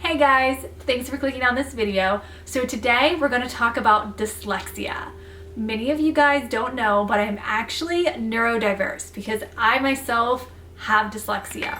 Hey guys, thanks for clicking on this video. So today we're going to talk about dyslexia. Many of you guys don't know, but I'm actually neurodiverse because I myself have dyslexia.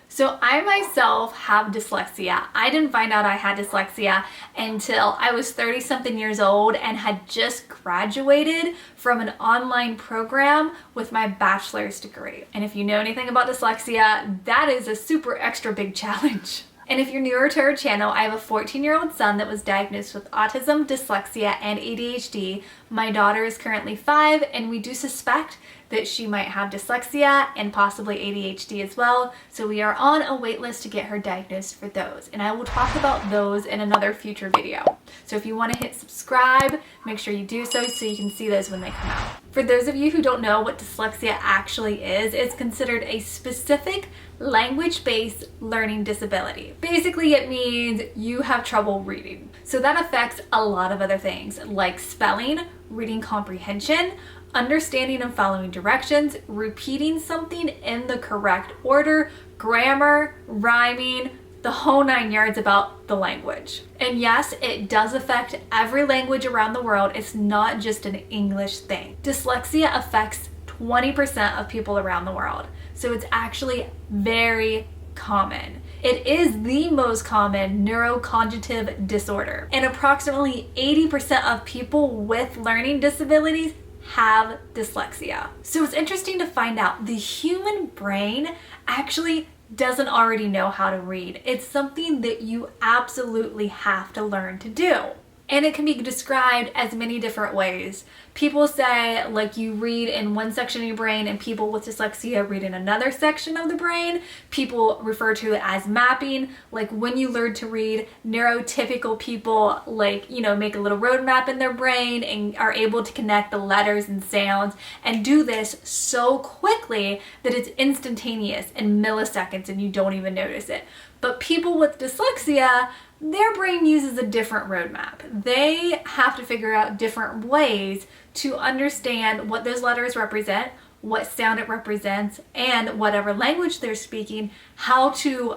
So I myself have dyslexia. I didn't find out I had dyslexia until I was 30 something years old and had just graduated from an online program with my bachelor's degree. And if you know anything about dyslexia, that is a super extra big challenge. And if you're newer to our channel, I have a 14-year-old son that was diagnosed with autism, dyslexia, and ADHD. My daughter is currently 5, and we do suspect that she might have dyslexia and possibly ADHD as well. So we are on a wait list to get her diagnosed for those. And I will talk about those in another future video. So if you want to hit subscribe, make sure you do so you can see those when they come out. For those of you who don't know what dyslexia actually is, it's considered a specific language-based learning disability. Basically, it means you have trouble reading. So that affects a lot of other things like spelling, reading comprehension, understanding and following directions, repeating something in the correct order, grammar, rhyming, the whole 9 yards about the language. And yes, it does affect every language around the world. It's not just an English thing. Dyslexia affects 20% of people around the world. So it's actually very common. It is the most common neurocognitive disorder. And approximately 80% of people with learning disabilities have dyslexia. So it's interesting to find out the human brain actually doesn't already know how to read. It's something that you absolutely have to learn to do. And it can be described as many different ways. People say like you read in one section of your brain and people with dyslexia read in another section of the brain. People refer to it as mapping. Like when you learn to read, neurotypical people make a little road map in their brain and are able to connect the letters and sounds and do this so quickly that it's instantaneous in milliseconds and you don't even notice it. But people with dyslexia, their brain uses a different roadmap. They have to figure out different ways to understand what those letters represent, what sound it represents, and whatever language they're speaking, how to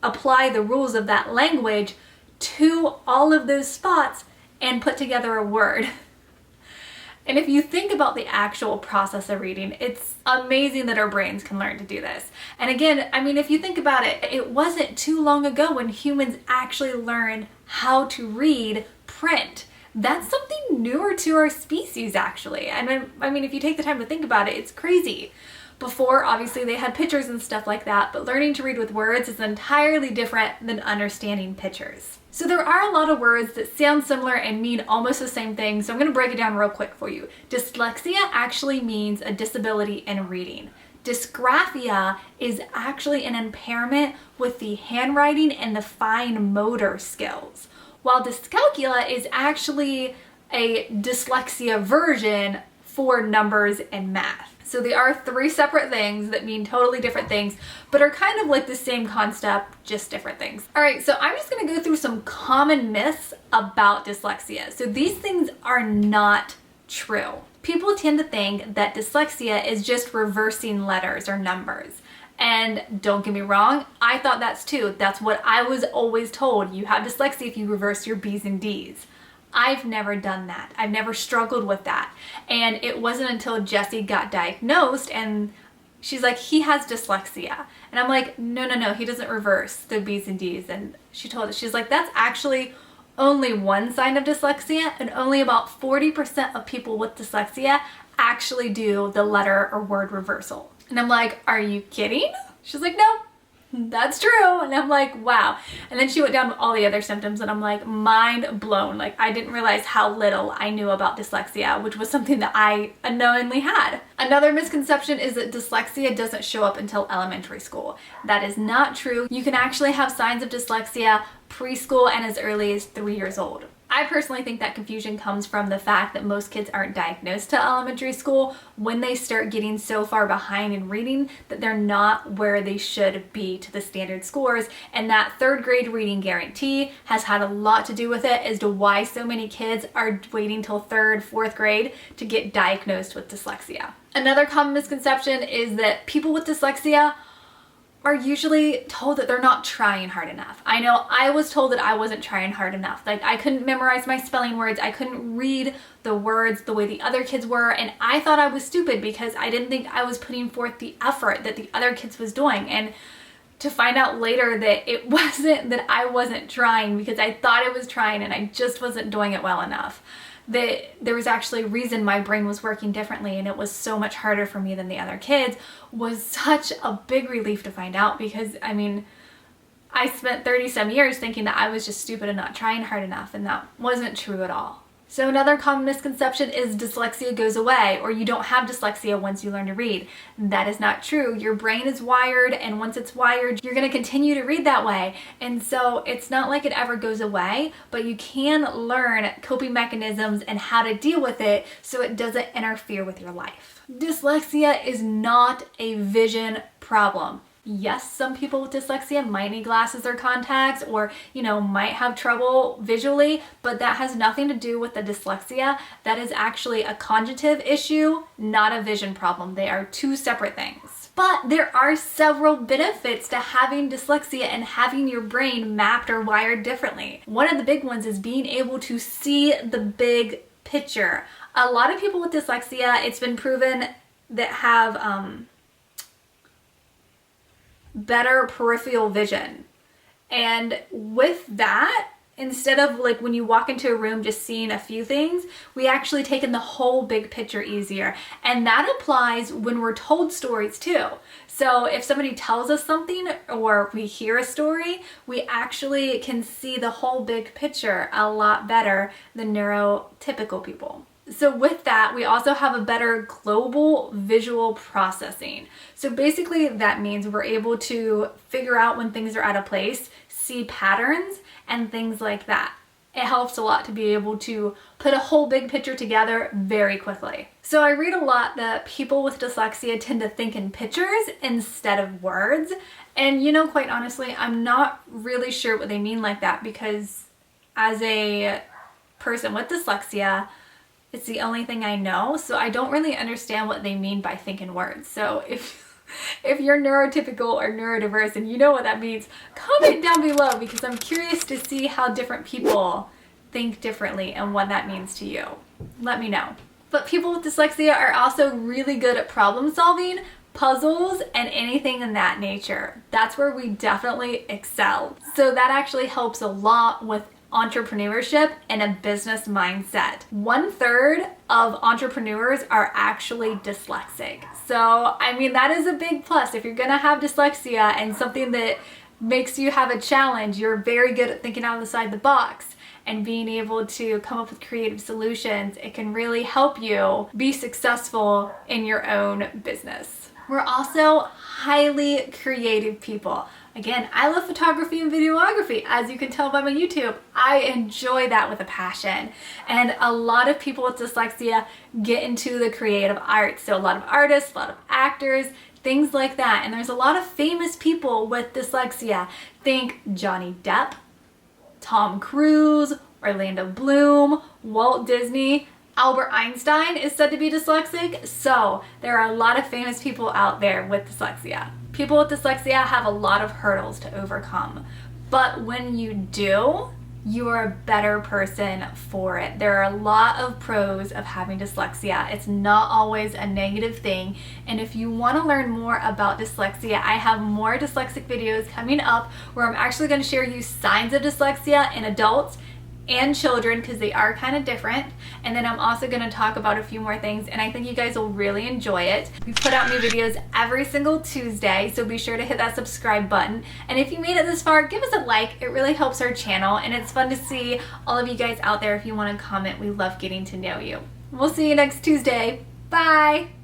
apply the rules of that language to all of those spots and put together a word. And if you think about the actual process of reading, it's amazing that our brains can learn to do this. And again, if you think about it, it wasn't too long ago when humans actually learned how to read print. That's something newer to our species, actually. And if you take the time to think about it, it's crazy. Before, obviously, they had pictures and stuff like that, but learning to read with words is entirely different than understanding pictures. So there are a lot of words that sound similar and mean almost the same thing, so I'm going to break it down real quick for you. Dyslexia actually means a disability in reading. Dysgraphia is actually an impairment with the handwriting and the fine motor skills, while dyscalculia is actually a dyslexia version for numbers and math. So they are three separate things that mean totally different things, but are kind of like the same concept, just different things. All right, so I'm just gonna go through some common myths about dyslexia. So these things are not true. People tend to think that dyslexia is just reversing letters or numbers. And don't get me wrong, I thought that's too. That's what I was always told. You have dyslexia if you reverse your B's and D's. I've never done that. I've never struggled with that. And it wasn't until Jessie got diagnosed and she's like, he has dyslexia. And I'm like, no, he doesn't reverse the B's and D's. And she told us, she's like, that's actually only one sign of dyslexia, and only about 40% of people with dyslexia actually do the letter or word reversal. And I'm like, are you kidding? She's like, no. That's true. And I'm like, wow. And then she went down with all the other symptoms and I'm like, mind blown. Like, I didn't realize how little I knew about dyslexia, which was something that I unknowingly had. Another misconception is that dyslexia doesn't show up until elementary school. That is not true. You can actually have signs of dyslexia preschool and as early as 3 years old. I personally think that confusion comes from the fact that most kids aren't diagnosed to elementary school when they start getting so far behind in reading that they're not where they should be to the standard scores. And that third grade reading guarantee has had a lot to do with it as to why so many kids are waiting till third, fourth grade to get diagnosed with dyslexia. Another common misconception is that people with dyslexia are usually told that they're not trying hard enough. I know I was told that I wasn't trying hard enough. Like, I couldn't memorize my spelling words, I couldn't read the words the way the other kids were, and I thought I was stupid because I didn't think I was putting forth the effort that the other kids was doing. And to find out later that it wasn't that I wasn't trying because I thought I was trying and I just wasn't doing it well enough. That there was actually a reason my brain was working differently and it was so much harder for me than the other kids was such a big relief to find out, because I mean, I spent 30 some years thinking that I was just stupid and not trying hard enough, and that wasn't true at all. So another common misconception is dyslexia goes away, or you don't have dyslexia once you learn to read. That is not true. Your brain is wired, and once it's wired, you're going to continue to read that way. And so it's not like it ever goes away, but you can learn coping mechanisms and how to deal with it so it doesn't interfere with your life. Dyslexia is not a vision problem. Yes, some people with dyslexia might need glasses or contacts, or, might have trouble visually, but that has nothing to do with the dyslexia. That is actually a cognitive issue, not a vision problem. They are two separate things. But there are several benefits to having dyslexia and having your brain mapped or wired differently. One of the big ones is being able to see the big picture. A lot of people with dyslexia, it's been proven, that have better peripheral vision. And with that, instead of like when you walk into a room just seeing a few things, we actually take in the whole big picture easier. And that applies when we're told stories too. So if somebody tells us something or we hear a story, we actually can see the whole big picture a lot better than neurotypical people. So with that, we also have a better global visual processing. So basically that means we're able to figure out when things are out of place, see patterns, and things like that. It helps a lot to be able to put a whole big picture together very quickly. So I read a lot that people with dyslexia tend to think in pictures instead of words. And quite honestly, I'm not really sure what they mean like that, because as a person with dyslexia, it's the only thing I know, so I don't really understand what they mean by think in words. So if you're neurotypical or neurodiverse and you know what that means, comment down below, because I'm curious to see how different people think differently and what that means to you. Let me know. But people with dyslexia are also really good at problem solving, puzzles, and anything in that nature. That's where we definitely excel. So that actually helps a lot with entrepreneurship and a business mindset. 1/3 of entrepreneurs are actually dyslexic. So, that is a big plus. If you're gonna have dyslexia and something that makes you have a challenge, you're very good at thinking outside the box and being able to come up with creative solutions. It can really help you be successful in your own business. We're also highly creative people. Again, I love photography and videography. As you can tell by my YouTube, I enjoy that with a passion. And a lot of people with dyslexia get into the creative arts. So a lot of artists, a lot of actors, things like that. And there's a lot of famous people with dyslexia. Think Johnny Depp, Tom Cruise, Orlando Bloom, Walt Disney. Albert Einstein is said to be dyslexic. So there are a lot of famous people out there with dyslexia. People with dyslexia have a lot of hurdles to overcome, but when you do, you are a better person for it. There are a lot of pros of having dyslexia. It's not always a negative thing. And if you want to learn more about dyslexia, I have more dyslexic videos coming up where I'm actually going to share you signs of dyslexia in adults and children, because they are kind of different. And then I'm also going to talk about a few more things, and I think you guys will really enjoy it. We put out new videos every single Tuesday, so be sure to hit that subscribe button. And if you made it this far, give us a like. It really helps our channel, and it's fun to see all of you guys out there. If you want to comment, we love getting to know you. We'll see you next Tuesday. Bye!